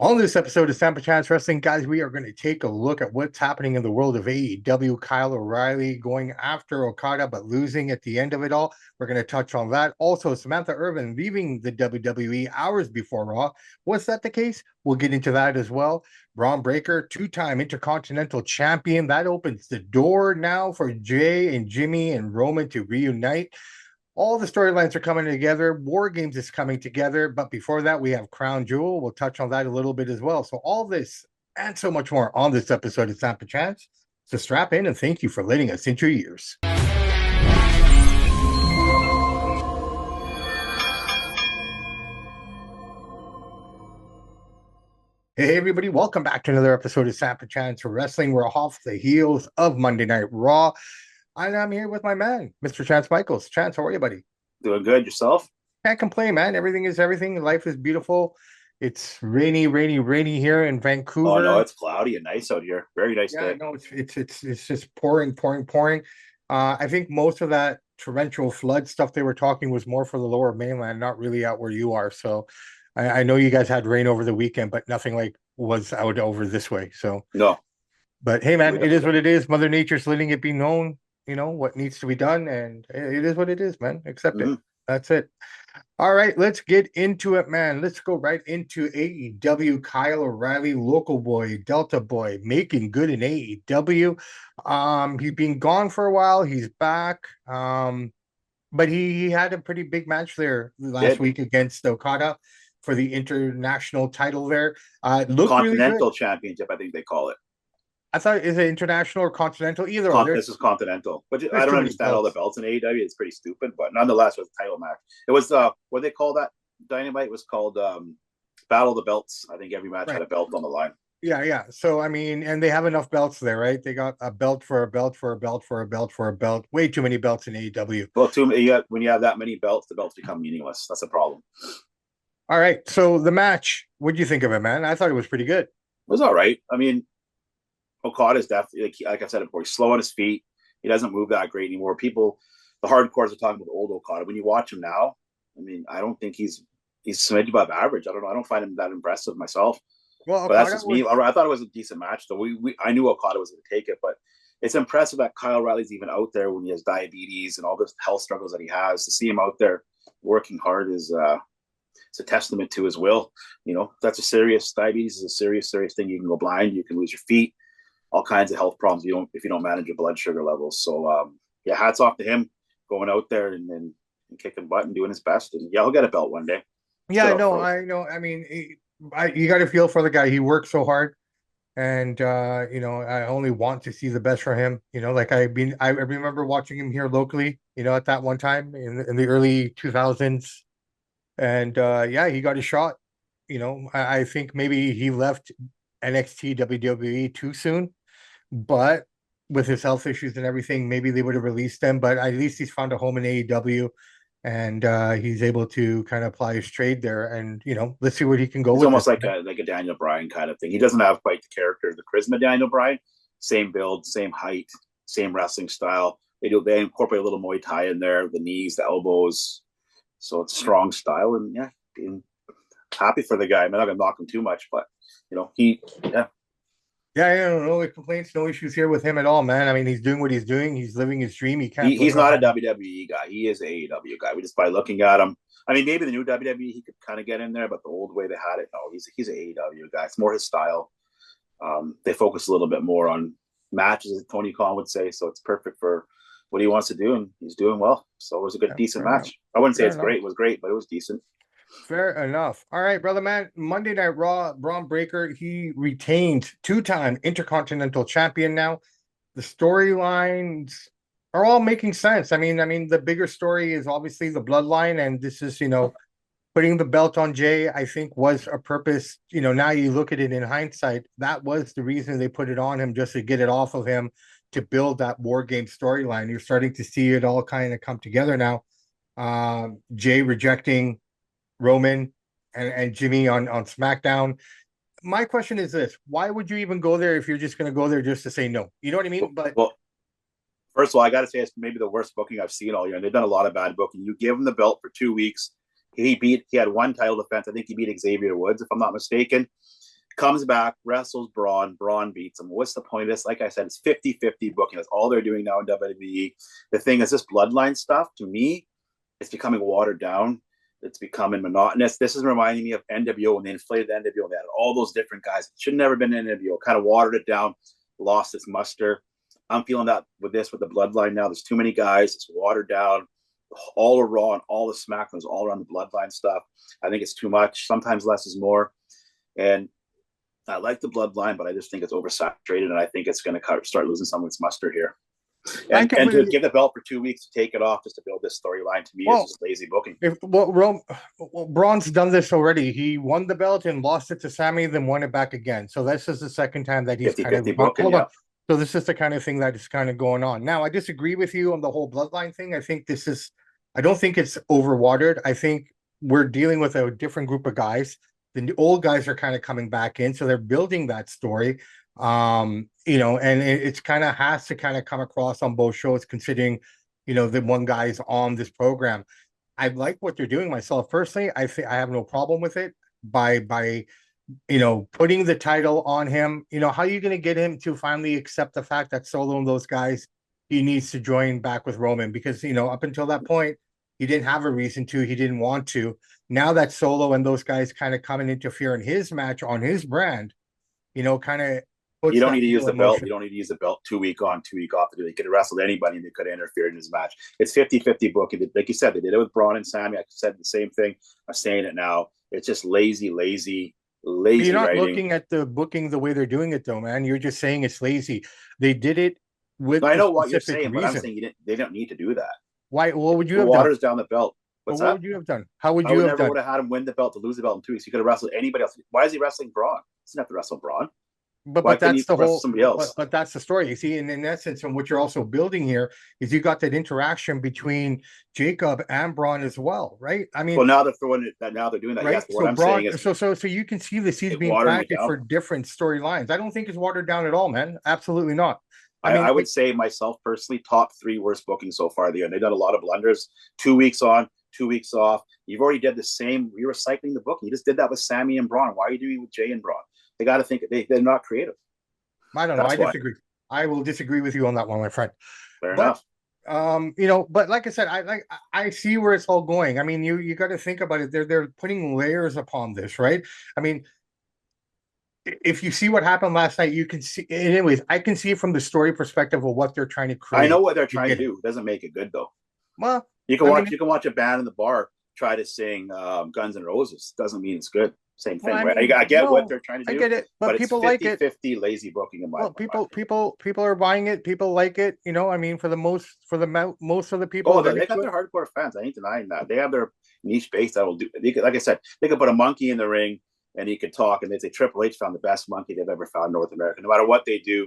On this episode of Samp&Chance Wrestling, guys, we are going to take a look at what's happening in the world of AEW. Kyle O'Reilly going after Okada, but losing at the end of it all. We're going to touch on that. Also, Samantha Irvin leaving the WWE hours before Raw. Was that the case? We'll get into that as well. Braun Breaker, two-time Intercontinental Champion. That opens the door now for Jay and Jimmy and Roman to reunite. All the storylines are coming together. War Games is coming together. But before that, we have Crown Jewel. We'll touch on that a little bit as well. So all this and so much more on this episode of Samp&Chance. So strap in and thank you for letting us into your ears. Hey, everybody. Welcome back to another episode of Samp&Chance Wrestling. We're off the heels of Monday Night Raw. And I'm here with my man, Mr. Chance Michaels. Chance, how are you, buddy? Doing good. Yourself? Can't complain, man. Everything is everything. Life is beautiful. It's rainy here in Oh Vancouver. no, it's cloudy and nice out here. Very nice Yeah, day. no, it's just pouring. I think most of that torrential flood stuff they were talking was more for the lower mainland, not really out where you are. So I know you guys had rain over the weekend, but nothing like was out over this way. So, No. but hey, man, it is what it is. Mother Nature's letting it be known, what needs to be done, and it is what it is, man. Accept it. That's it. All right, let's get into it, man. Let's go right into AEW. Kyle O'Reilly, local boy, Delta boy, making good in AEW. He's been gone for a while. He's back. But he had a pretty big match there last week against Okada for the international title there. Looked really good. Continental Championship, I think they call it. I thought, is it international or continental? Either or. This is continental, but I don't understand all the belts in AEW. It's pretty stupid, but nonetheless, it was a title match. It was what they call that Dynamite was called Battle of the Belts. I think every match had a belt on the line. Yeah. So I mean, and they have enough belts there, right? They got a belt for a belt for a belt for a belt for a belt. Way too many belts in AEW. Well, when you have that many belts, the belts become meaningless. That's a problem. All right. So the match, what do you think of it, man? I thought it was pretty good. It was all right. I mean, Okada is definitely, like I said before, he's slow on his feet. He doesn't move that great anymore. People, the hardcores are talking about old Okada. When you watch him now, I mean, I don't think he's smidge above average. I don't know. I don't find him that impressive myself. Well, but that's just me. I thought it was a decent match, though. I knew Okada was going to take it, but it's impressive that Kyle O'Reilly's even out there when he has diabetes and all those health struggles that he has. To see him out there working hard is it's a testament to his will. That's a serious diabetes is a serious thing. You can go blind. You can lose your feet. All kinds of health problems if you don't manage your blood sugar levels. So hats off to him going out there and kicking butt and doing his best. And he'll get a belt one day. Yeah, I know. I mean, you got to feel for the guy. He works so hard, and I only want to see the best for him. I remember watching him here locally. At that one time in the early 2000s, and he got a shot. I think maybe he left NXT WWE too soon. But with his health issues and everything, maybe they would have released him. But at least he's found a home in AEW, and he's able to kind of apply his trade there. And let's see where he can go. It's almost like a Daniel Bryan kind of thing. He doesn't have quite the character, the charisma of Daniel Bryan. Same build, same height, same wrestling style. They incorporate a little Muay Thai in there, the knees, the elbows. So it's a strong style, and being happy for the guy. I'm not gonna knock him too much, but no complaints, no issues here with him at all, man. I mean, he's doing what he's doing. He's living his dream. He's not a WWE guy. He is an AEW guy. Just by looking at him, I mean, maybe the new WWE he could kind of get in there, but the old way they had it, no, he's an AEW guy. It's more his style. They focus a little bit more on matches, as Tony Khan would say. So it's perfect for what he wants to do, and he's doing well. So it was a decent match. I wouldn't say it's great. It was great, but it was decent. Fair enough. All right, brother man. Monday Night Raw, Braun Breaker, he retained two-time Intercontinental Champion now. The storylines are all making sense. I mean, the bigger story is obviously the bloodline, and this is, putting the belt on Jay, I think was a purpose. Now you look at it in hindsight, that was the reason they put it on him, just to get it off of him, to build that War Game storyline. You're starting to see it all kind of come together now. Jay rejecting Roman and Jimmy on SmackDown. My question is this: why would you even go there if you're just going to go there just to say no? You know what I mean? Well, first of all, I got to say it's maybe the worst booking I've seen all year. And they've done a lot of bad booking. You give him the belt for 2 weeks. He had one title defense. I think he beat Xavier Woods, if I'm not mistaken. comes back, wrestles Braun. Braun beats him. What's the point of this? Like I said, it's 50-50 booking. That's all they're doing now in WWE. The thing is, this bloodline stuff, to me, it's becoming watered down. It's becoming monotonous. This is reminding me of NWO when they inflated the NWO. They had all those different guys. It should never been NWO. Kind of watered it down, lost its muster. I'm feeling that with this, with the bloodline now. There's too many guys. It's watered down. All the Raw and all the SmackDown is all around the bloodline stuff. I think it's too much. Sometimes less is more. And I like the bloodline, but I just think it's oversaturated, and I think it's going to start losing some of its muster here. And to give the belt for 2 weeks to take it off just to build this storyline, to me, is just lazy booking. Braun's done this already. He won the belt and lost it to Sammy, then won it back again. So this is the second time that he's 50-50 booking. So this is the kind of thing that is kind of going on. Now, I disagree with you on the whole bloodline thing. I don't think it's overwatered. I think we're dealing with a different group of guys. The old guys are kind of coming back in, so they're building that story. And it's kind of has to kind of come across on both shows, considering, the one guy's on this program. I like what they're doing myself personally. I think I have no problem with it by putting the title on him. How are you going to get him to finally accept the fact that Solo and those guys, he needs to join back with Roman? Because, up until that point, he didn't have a reason to, he didn't want to. Now that Solo and those guys kind of come and interfere in his match on his brand, kind of. You don't need to use the belt. You don't need to use the belt 2 week on, 2 week off. They could have wrestled anybody and they could have interfered in his match. It's 50-50 booking. Like you said, they did it with Braun and Sammy. I said the same thing. I'm saying it now. It's just lazy. You're not writing. Looking at the booking the way they're doing it, though, man. You're just saying it's lazy. They did it with. I know what you're saying, but I'm saying they don't need to do that. Why? What would you have waters done? down the belt. What would you have done? How would you have done? Would have had him win the belt to lose the belt in 2 weeks. He could have wrestled anybody else. Why is he wrestling Braun? He doesn't have to wrestle Braun. But that's the whole. Somebody else? But that's the story. You see, and in essence, and what you're also building here is you got that interaction between Jacob and Braun as well, right? I mean, well, now they're throwing it. Now they're doing that. Right? Yes, what I'm saying is, so you can see the seeds being planted for different storylines. I don't think it's watered down at all, man. Absolutely not. I would say myself personally, top 3 worst bookings so far of the year. And they've done a lot of blunders. 2 weeks on, 2 weeks off. You've already did the same. You're recycling the booking. You just did that with Sammy and Braun. Why are you doing it with Jay and Braun? They got to think they're not creative. I don't know. I disagree. I will disagree with you on that one, my friend. Fair enough. But like I said, I see where it's all going. I mean, you got to think about it. They're putting layers upon this, right? I mean, if you see what happened last night, you can see. Anyways, I can see it from the story perspective of what they're trying to create. I know what they're trying to do. It doesn't make it good though. Well, you can watch a band in the bar try to sing Guns N' Roses. Doesn't mean it's good. Same thing, right? I get what they're trying to do. I get it, but people like it. 50 lazy booking in my. Well, people are buying it. People like it. I mean, for most of the people. Oh, they got their hardcore fans. I ain't denying that. They have their niche base that will do. Like I said, they could put a monkey in the ring and he could talk, and they'd say Triple H found the best monkey they've ever found in North America. No matter what they do,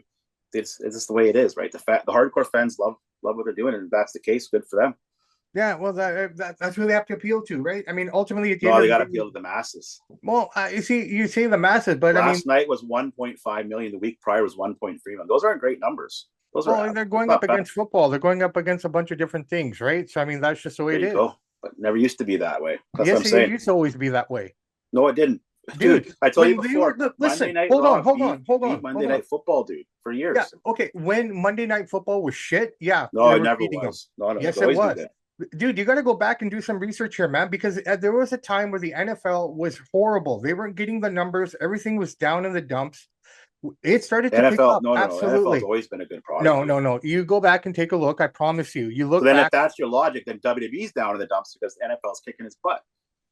it's just the way it is, right? The hardcore fans love what they're doing, and if that's the case, good for them. Yeah, well, that's who they have to appeal to, right? I mean, ultimately, they got to appeal to the masses. Well, you see the masses, but last night was 1.5 million. The week prior was 1.3 million. Those aren't great numbers. They're going up against football. They're going up against a bunch of different things, right? So I mean, that's just the way it is. But it never used to be that way. That's yes, what I'm saying. It used to always be that way. No, it didn't. Dude, I told you before. Listen, hold on. Monday Night Football, dude, for years. Yeah, okay. When Monday Night Football was shit, yeah. No, it never was. No, yes, it was. Dude, you got to go back and do some research here, man, because there was a time where the NFL was horrible. They weren't getting the numbers. Everything was down in the dumps. It started to pick up. Absolutely. NFL's always been a good product. No. You go back and take a look. I promise you. You look. So then, back, if that's your logic, then WWE's down in the dumps because the NFL's kicking its butt.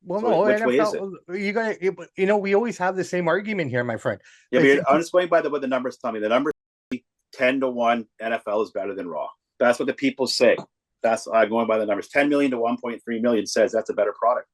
Well, so no, which NFL, way is it? You got. We always have the same argument here, my friend. Yeah, but I'm just going by what the numbers tell me. The numbers 10-1. NFL is better than Raw. That's what the people say. That's going by the numbers. 10 million to 1.3 million says that's a better product.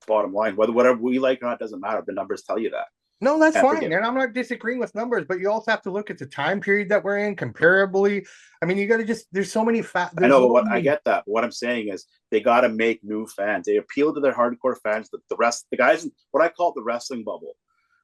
Bottom line, whatever we like or not doesn't matter. The numbers tell you that. No, that's fine. And I'm not disagreeing with numbers, but you also have to look at the time period that we're in comparably. I mean, you got to there's so many I know, but I get that. What I'm saying is they got to make new fans. They appeal to their hardcore fans. The guys, what I call the wrestling bubble.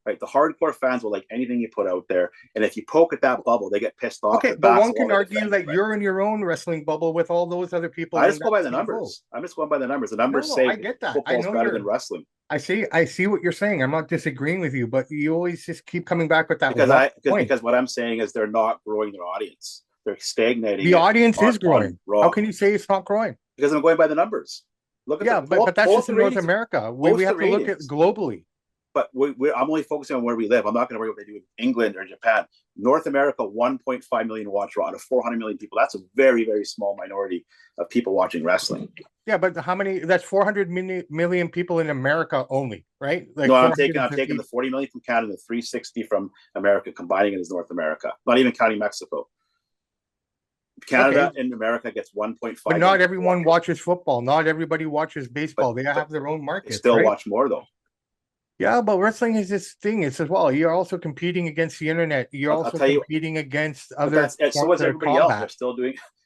Right, the hardcore fans will like anything you put out there, and if you poke at that bubble, they get pissed off. Okay, but one can argue that you're in your own wrestling bubble with all those other people. I just go by the numbers. I'm just going by the numbers. The numbers say I get that. football's better than wrestling. I see what you're saying. I'm not disagreeing with you, but you always just keep coming back with that because one I because point. because what I'm saying is they're not growing their audience. They're stagnating The it audience is on growing. How Raw can you say it's not growing? because I'm going by the numbers. Look at the Yeah, but that's pull up just the in North ratings. America. We Post the have to look at ratings. globally. But I'm only focusing on where we live. I'm not going to worry what they do in England or Japan. North America, 1.5 million watch Raw out of 400 million people. That's a very, very small minority of people watching wrestling. Yeah, but how many? That's 400 million people in America only, right? Like No, I'm taking 450. the 40 million from Canada, the 360 from America, combining it as North America. Not even counting Mexico. Okay, Canada and America gets but 1.5 million not people everyone watch Raw. watches football. Not everybody watches But baseball. They but have their own they markets, still right? watch more though. Yeah, but wrestling is this thing. It's as well. You're also competing against the internet. You're I'll also tell you, competing against but other that's so forms is of everybody else. combat.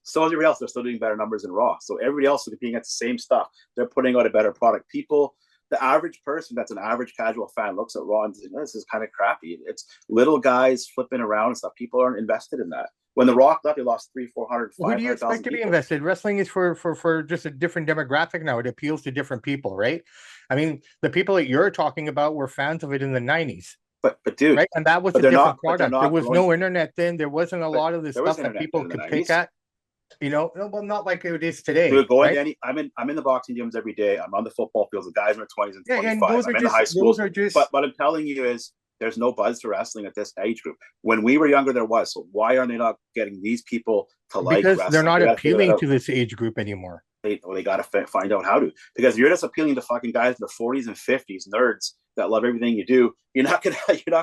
So is everybody else. They're still doing better numbers in Raw. So everybody else is competing at the same stuff. They're putting out a better product. People, the average person that's an average casual fan looks at Raw and says, "This is kind of crappy." It's little guys flipping around and stuff. People aren't invested in that. When The Rock left, they lost 300, 400, Who do you 500,000 expect to be people. invested? Wrestling is for just a different demographic now. It appeals to different people, right? I mean, the people that you're talking about were fans of it in the 90s, But dude, right? And that was a different but they're product. There not was growing. no internet then. There wasn't a But lot of the there was stuff that internet then people in the could pick 90s. at, no, well, not like it is Dude, today, go into right? any. I'm in the boxing gyms every day. I'm on the football fields. The guys in their 20s and Yeah, and 25. I'm in the high those schools. are But just what I'm telling you is there's no buzz to wrestling at this age group. When we were younger, there was. So why are they not getting these people to like because they're wrestling? not They got to figure that appealing out. to this age group anymore. They got to find out how to. Because you're just appealing to fucking guys in their 40s and 50s, nerds that love everything you do. You're not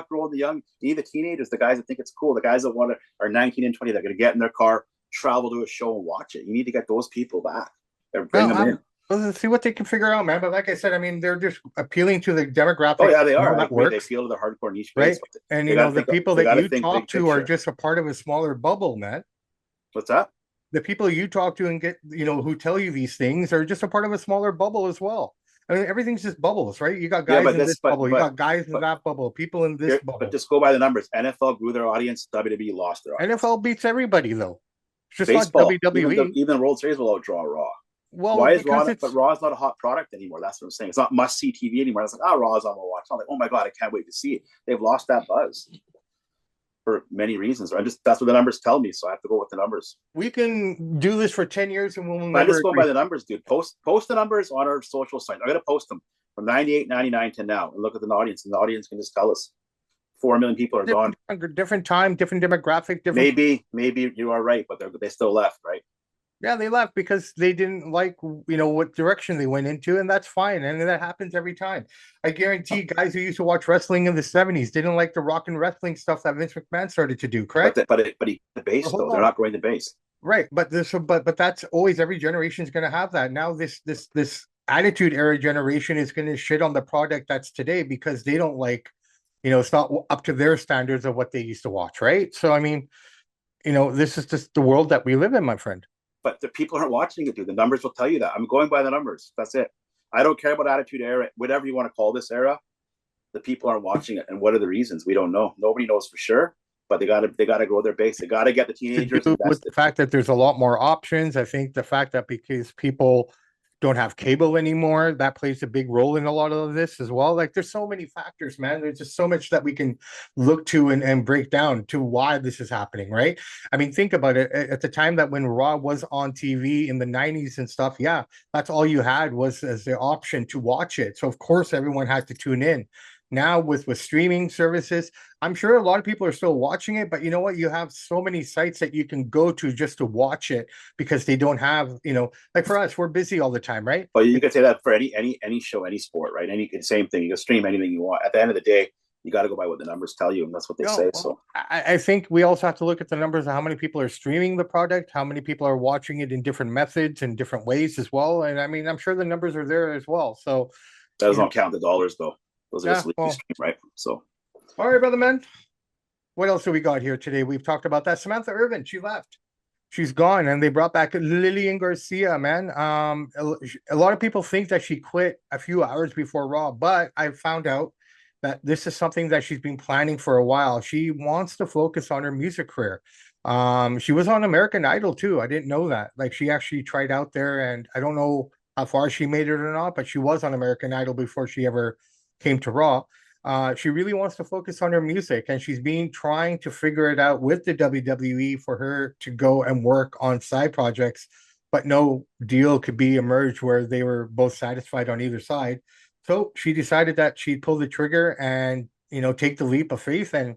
growing the young. You need the teenagers, the guys that think it's cool, the guys that want to are 19 and 20. They're going to get in their car, travel to a show and watch it. You need to get those people back and bring Well, them in. let's see what they can figure out, man. But like I said, I mean, they're just appealing to the Oh demographic, yeah, they are. I that agree. They works, appeal to the hardcore niche base, right? but And they got to the think. people They that got to you think talk big to are picture. just a part of a smaller bubble, man. What's that? The people you talk to and get, who tell you these things are just a part of a smaller bubble as well. I mean, everything's just bubbles, right? You got Yeah, guys in this bubble, you got guys in but that bubble, people in this here, but bubble. just go by the numbers. NFL grew their audience. WWE lost their audience. NFL beats everybody though. It's just not Baseball, WWE. even the World Series will outdraw Raw. Well, Why is Raw? because But it's Raw is not a hot product anymore. That's what I'm saying. It's not must see TV anymore. It's like, oh, Raw is on. We'll watch. I'm like, oh my god, I can't wait to see it. They've lost that buzz for many reasons. I just that's what the numbers tell me, so I have to go with the numbers. we can do this for 10 years and we'll But I'm never just going agree. by the numbers, dude. Post the numbers on our social site. I'm gonna post them from 98, 99 to now, and look at the audience, and the audience can just tell us 4 million people are gone. Different time, different demographic, different. Maybe you are right, but they still left, right? Yeah, they left because they didn't like, what direction they went into, and that's fine. And that happens every time. I guarantee guys who used to watch wrestling in the 70s didn't like the rock and wrestling stuff that Vince McMahon started to do, correct? The base Well, hold though, they're on. not growing the base. Right, but that's always every generation is going to have that. Now this attitude era generation is going to shit on the product that's today because they don't like, it's not up to their standards of what they used to watch, right? So I mean, this is just the world that we live in, my friend. But the people aren't watching it, dude. The numbers will tell you that. I'm going by the numbers. That's it. I don't care about attitude era, whatever you want to call this era. The people aren't watching it, and what are the reasons? We don't know. Nobody knows for sure. But they gotta grow their base. They gotta get the To teenagers do with the invested. fact that there's a lot more options. I think the fact that because people don't have cable anymore, that plays a big role in a lot of this as well. Like there's so many factors, man. There's just so much that we can look to and break down to why this is happening, right? I mean, think about it. At the time that when Raw was on TV in the 90s and stuff, yeah, that's all you had was as the option to watch it. So of course everyone had to tune in. Now with streaming services, I'm sure a lot of people are still watching it, but you know what? You have so many sites that you can go to just to watch it because they don't have, like for us, we're busy all the time, right? But you could say that for any show, any sport, right? Any same thing. You can stream anything you want. At the end of the day, you got to go by what the numbers tell you, and that's what they say. Well, So I think we also have to look at the numbers of how many people are streaming the product, how many people are watching it in different methods and different ways as well. And I mean, I'm sure the numbers are there as well. So, that does not count the dollars, though. Those are yeah, just league well, stream, right? So all right, brother man. What else do we got here today? We've talked about that. Samantha Irvin, she left. She's gone, and they brought back Lillian Garcia, man. A lot of people think that she quit a few hours before Raw, but I found out that this is something that she's been planning for a while. She wants to focus on her music career. She was on American Idol too. I didn't know that. Like she actually tried out there, and I don't know how far she made it or not, but she was on American Idol before she ever came to Raw. She really wants to focus on her music, and she's been trying to figure it out with the WWE for her to go and work on side projects, but no deal could be emerged where they were both satisfied on either side. So she decided that she'd pull the trigger and take the leap of faith and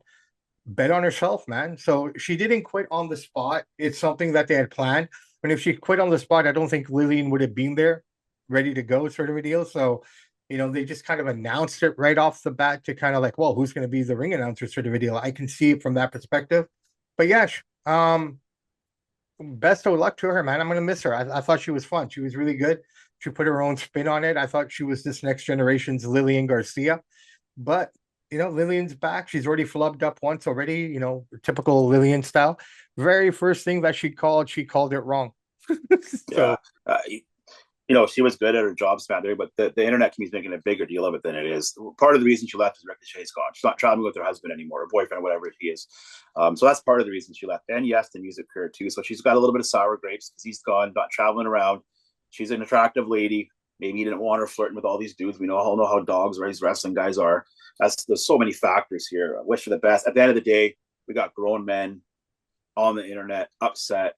bet on herself, man. So she didn't quit on the spot. It's something that they had planned. And if she quit on the spot, I don't think Lillian would have been there ready to go, sort of a deal. So, they just kind of announced it right off the bat to kind of like, well, who's going to be the ring announcer, sort of a deal. I can see it from that perspective. But yeah, best of luck to her, man. I'm going to miss her. I thought she was fun. She was really good. She put her own spin on it. I thought she was this next generation's Lillian Garcia. But Lillian's back. She's already flubbed up once already, typical Lillian style. Very first thing that she called it wrong. So, yeah. She was good at her job span there, but the internet keeps making a bigger deal of it than it is. Part of the reason she left is Ricochet's gone. She's not traveling with her husband anymore, or boyfriend, whatever he is. So that's part of the reason she left. And yes, the music career too. So she's got a little bit of sour grapes because he's gone, not traveling around. She's an attractive lady. Maybe he didn't want her flirting with all these dudes. We all know how dogs or these wrestling guys are. There's so many factors here. I wish her the best. At the end of the day, we got grown men on the internet upset.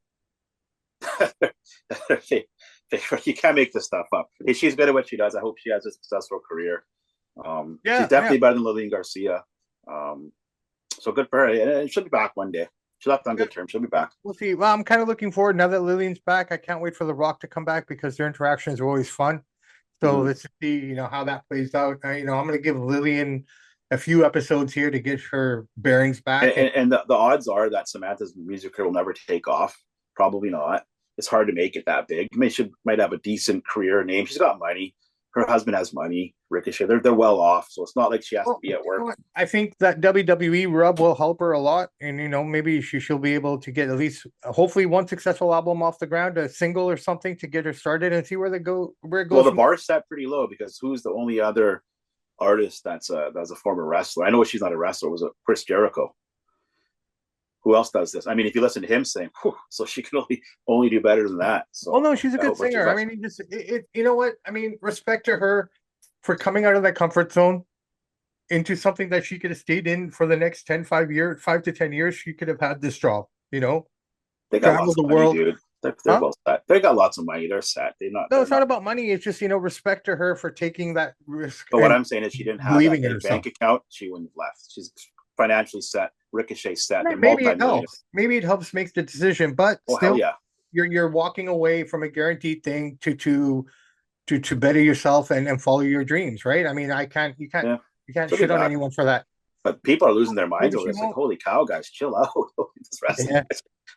You can't make this stuff up. She's good at what she does. I hope she has a successful career. She's definitely better than Lillian Garcia. So good for her. And she'll be back one day. She left on good terms. She'll be back. We'll see. Well, I'm kind of looking forward now that Lillian's back. I can't wait for The Rock to come back because their interactions are always fun. So let's see, how that plays out. I'm going to give Lillian a few episodes here to get her bearings back. And the odds are that Samantha's music career will never take off. Probably not. It's hard to make it that big. I mean, she might have a decent career name. She's got money. Her husband has money. Ricochet, they're well off, so it's not like she has to be at work. I think that WWE rub will help her a lot, and maybe she'll be able to get at least, hopefully, one successful album off the ground, a single or something to get her started, and see where it goes. Well, the bar's set pretty low because who's the only other artist that's a former wrestler? I know she's not a wrestler. Was it Chris Jericho? Who else does this? I mean, if you listen to him sing, so she can only do better than that. So, well, no, she's a good singer. I mean, you know what? I mean, respect to her for coming out of that comfort zone into something that she could have stayed in for the next 5 to 10 years. She could have had this job, They got lots of money, dude. They're well set. They got lots of money. They're set. No, it's not about money. It's just, respect to her for taking that risk. But what I'm saying is she didn't have that bank account. She wouldn't have left. She's financially set. Ricochet set. Maybe it helps. Maybe it helps make the decision, but still, you're walking away from a guaranteed thing to better yourself and follow your dreams, right? I mean, you can't shit on anyone for that. But people are losing their minds over this. Like, holy cow, guys, chill out. This wrestling.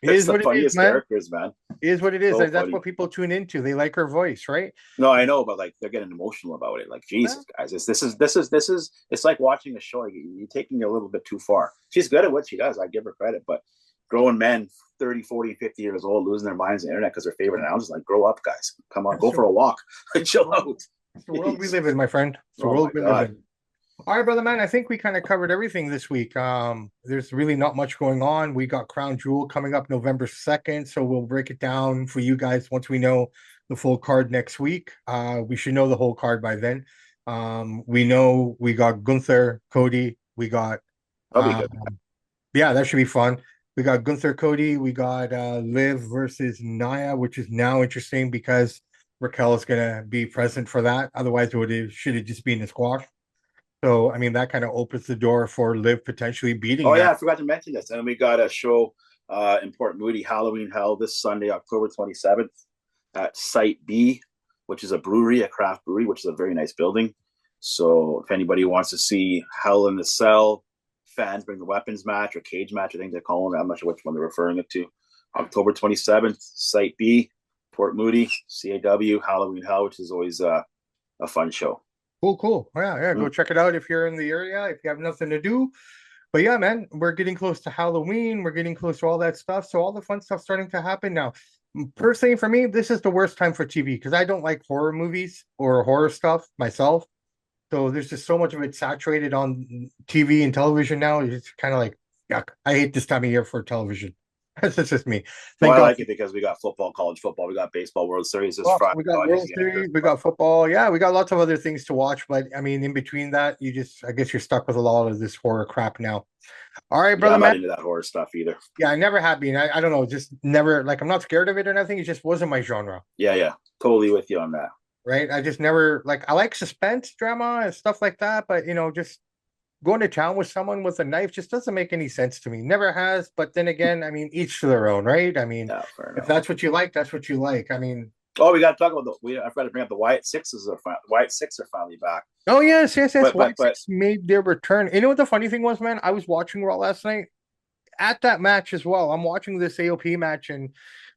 It is what it is, man. Characters, man. It is what it is. So that's what people tune into. They like her voice, right? No, I know, but like they're getting emotional about it. Like, Jesus, guys, this is. It's like watching a show. You're taking it a little bit too far. She's good at what she does. I give her credit, but grown men, 30, 40, 50 years old, losing their minds on the internet because their favorite announcers, like, grow up, guys. Come on, go for a walk. Chill out. It's the world we live in, my friend. It's the world we live in. All right, brother man. I think we kind of covered everything this week. There's really not much going on. We got Crown Jewel coming up November 2nd, so we'll break it down for you guys once we know the full card next week. We should know the whole card by then. We know we got Gunther, Cody. We got that should be fun. We got Gunther, Cody. We got Liv versus Nia, which is now interesting because Raquel is gonna be present for that. Otherwise, should have just been a squash. So, I mean, that kind of opens the door for Liv potentially beating. Oh, yeah, I forgot to mention this. And we got a show in Port Moody, Halloween Hell, this Sunday, October 27th at Site B, which is a craft brewery, which is a very nice building. So if anybody wants to see Hell in the Cell, fans bring the weapons match or cage match, I think they call them. I'm not sure which one they're referring it to. October 27th, Site B, Port Moody, CAW, Halloween Hell, which is always a fun show. Cool. Yeah. Go check it out if you're in the area, if you have nothing to do. But yeah, man, we're getting close to Halloween. We're getting close to all that stuff. So all the fun stuff's starting to happen now. Personally, for me, this is the worst time for TV because I don't like horror movies or horror stuff myself. So there's just so much of it saturated on TV and television now. It's kind of like, yuck. I hate this time of year for television. That's just me. Well, Thank I God. like it because we got football, college football, we got baseball, World Series this Well, Friday. we got Oh, just World to get into Series, we it. got football. Yeah, we got lots of other things to watch. But I mean, in between that, you just, I guess you're stuck with a lot of this horror crap now. All right, Yeah, brother, I'm not man. into that horror stuff either. Yeah, I never have been. I don't know, just never, like, I'm not scared of it or nothing. It just wasn't my genre, Yeah, yeah, totally with you on that. right? I just never, like, I like suspense drama and stuff like that. But, just going to town with someone with a knife just doesn't make any sense to me. Never has. But then again, I mean, each to their own, right? I mean, Yeah, fair if enough. that's what you like, that's what you like. I mean, Oh, we got to talk about I forgot to bring up the Wyatt Sixes. Wyatt Six are finally back. oh yes, yes, yes. But White Six made their return. You know what the funny thing was, man? I was watching Raw last night at that match as well. I'm watching this AOP match and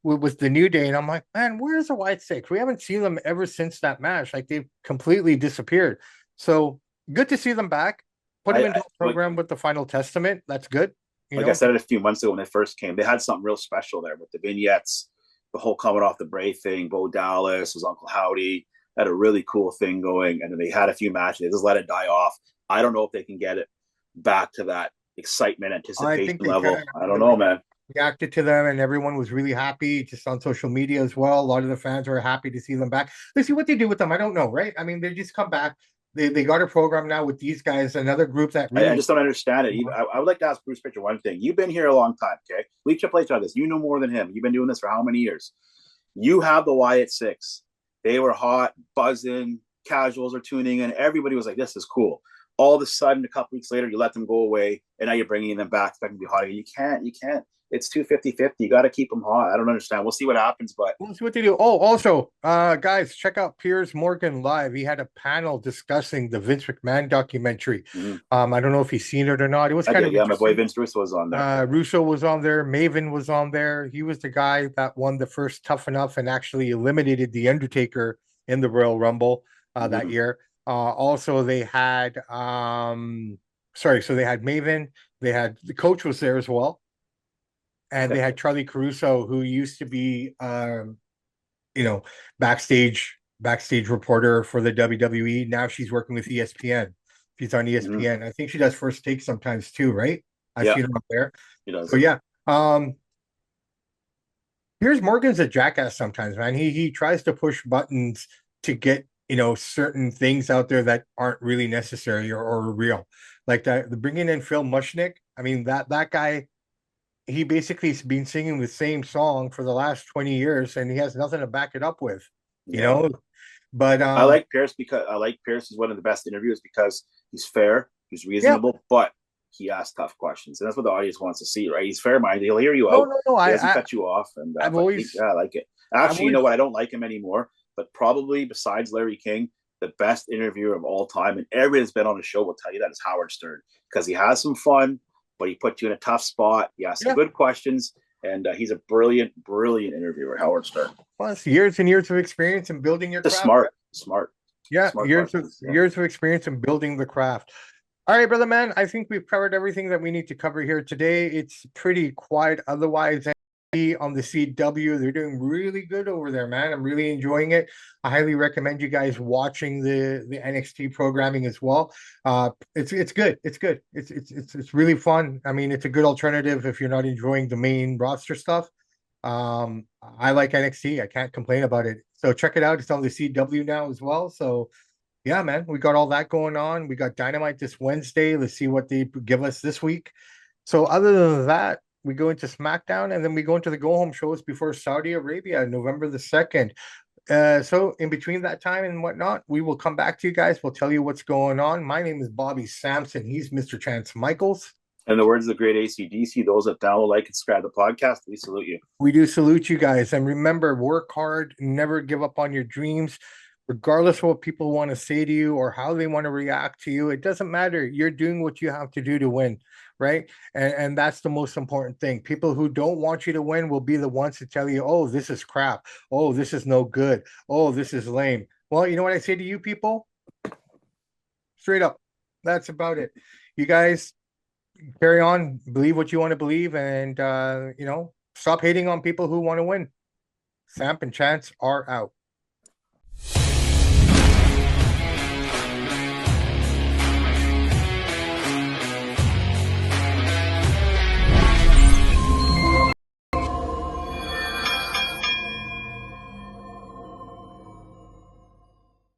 with the New Day, and I'm like, man, where's the White Six? We haven't seen them ever since that match. Like they've completely disappeared. So good to see them back. Put them into I a program with the Final Testament. That's good. You like I know, said it a few months ago when they first came, they had something real special there with the vignettes, the whole coming off the Bray thing. Bo Dallas was Uncle Howdy, had a really cool thing going, and then they had a few matches. They just let it die off. I don't know if they can get it back to that excitement, I anticipation think they level. can. I don't know, man. Reacted to them, and everyone was really happy just on social media as well. A lot of the fans were happy to see them back. Let's see what they do with them. I don't know, right? I mean, they just come back. They got a program now with these guys, another group that I really. just don't understand it. I would like to ask Bruce Pritchard one thing. You've been here a long time, okay? We Triple H on this. You know more than him. You've been doing this for how many years? You have the Wyatt Six. They were hot, buzzing, casuals are tuning in. Everybody was like, this is cool. All of a sudden, a couple weeks later, you let them go away, and now you're bringing them back, expecting to be hot again. You can't. It's 250-50. You got to keep them hot. I don't understand. We'll see what happens, but We'll see what they do. Oh, also, guys, check out Piers Morgan live. He had a panel discussing the Vince McMahon documentary. I don't know if he's seen it or not. It was I kind did. of Yeah, my boy interesting. Vince Russo was on there. Russo was on there. Maven was on there. He was the guy that won the first Tough Enough and actually eliminated the Undertaker in the Royal Rumble that year. Also, they had so they had Maven. They had the coach was there as well, and they had Charlie Caruso, who used to be you know backstage reporter for the WWE. Now she's working with ESPN. She's on ESPN. I think she does First Take sometimes too, right? I've Yeah, seen her up there. he So does. yeah, um, here's Morgan's a jackass sometimes, man. He tries to push buttons to get certain things out there that aren't really necessary or real. Like that, the bringing in Phil Mushnick. I mean that guy. He basically has been singing the same song for the last 20 years, and he has nothing to back it up with. You Yeah. know, but I like Pierce because I like Pierce is one of the best interviewers because he's fair, he's yeah, reasonable, but he asks tough questions, and that's what the audience wants to see, right? He's fair minded. He'll hear you no, out. no, no. He doesn't cut you off, and I've but always, yeah, I like it. I've Actually, you always, know what? I don't like him anymore, but probably besides Larry King, the best interviewer of all time, and everybody that's been on the show will tell you that is Howard Stern because he has some fun, but he puts you in a tough spot. He asks some yeah. good questions, and he's a brilliant, brilliant interviewer, Howard Stern. Plus, years and years of experience in building your Just craft. Yeah, smart questions. Yeah. years of experience in building the craft. All right, brother man. I think we've covered everything that we need to cover here today. It's pretty quiet otherwise. On the CW, they're doing really good over there, man. I'm really enjoying it. I highly recommend you guys watching the NXT programming as well. It's good. It's good. It's really fun. I mean, it's a good alternative if you're not enjoying the main roster stuff. I like NXT. I can't complain about it. So check it out. It's on the CW now as well. So yeah, man, we got all that going on. We got Dynamite this Wednesday. Let's see what they give us this week. So other than that, we go into SmackDown and then we go into the go home shows before Saudi Arabia, November the 2nd. So in between that time and whatnot, we will come back to you guys. We'll tell you what's going on. My name is Bobby Sampson. He's Mr. Chance Michaels. In the words of the great ACDC, those that download, like, and subscribe to the podcast, we salute you. We do salute you guys. And remember, work hard, never give up on your dreams, regardless of what people want to say to you or how they want to react to you. It doesn't matter. You're doing what you have to do to win, right? And that's the most important thing. People who don't want you to win will be the ones to tell you, oh, this is crap. Oh, this is no good. Oh, this is lame. Well, you know what I say to you people? Straight up. That's about it. You guys carry on, believe what you want to believe, and stop hating on people who want to win. Samp and Chance are out.